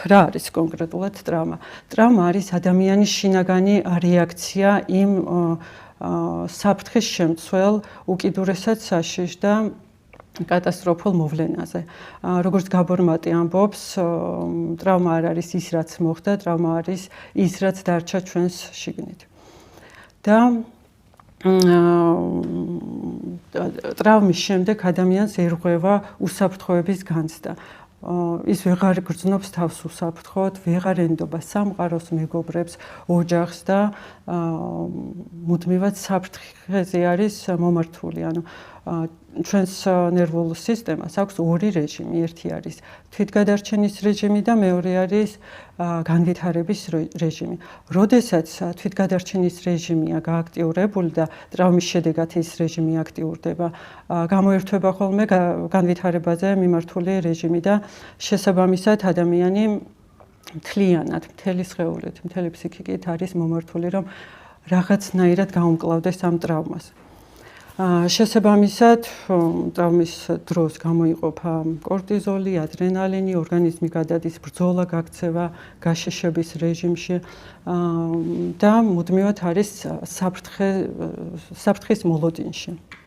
რა არის კონკრეტულად ტრავმა? ტრავმა არის ადამიანის შინაგანი რეაქცია იმ საფრთხის შემცველ უკიდურესად საშიშ და კატასტროფულ მოვლენაზე. როგორც გაბორმატი ამბობს, ტრავმა არ არის ის, რაც მოხდა, ტრავმა არის ის, რაც დარჩა ჩვენს შიგნით. და ტრავმის შემდეგ ადამიანს ერღვევა უსაფრთხოების განცდა. ის ვეღარ გრძნობს თავს უსაფრთხოდ, ვეღარ ენდობა სამყაროს, მეგობრებს, ოჯახს და მუდმივად საფრთხეზე არის მომართული. ანუ ჩვენს ნერვულ სისტემას აქვს ორი რეჟიმი. ერთი არის თვითგადარჩენის რეჟიმი და მეორე არის განვითარების რეჟიმი. როდესაც თვითგადარჩენის რეჟიმია გააქტიურებული და ტრავმის შედეგად ის რეჟიმი აქტიურდება, გამოირთვება ხოლმე განვითარებაზე მიმართული რეჟიმი და შესაბამისად ადამიანი მთლიანად, მთელი სხეულით, მთელი ფსიქიკით არის მომართული, რომ რაღაცნაირად გაუმკლავდეს ამ ტრავმას. შესაბამისად, ტრავმის დროს გამოიყოფა კორტიზოლი, ადრენალინი, ორგანიზმი გადადის ბრძოლა გაქცევა, გაშიშების რეჟიმში და მუდმივად არის საფრთხის მოლოდინში.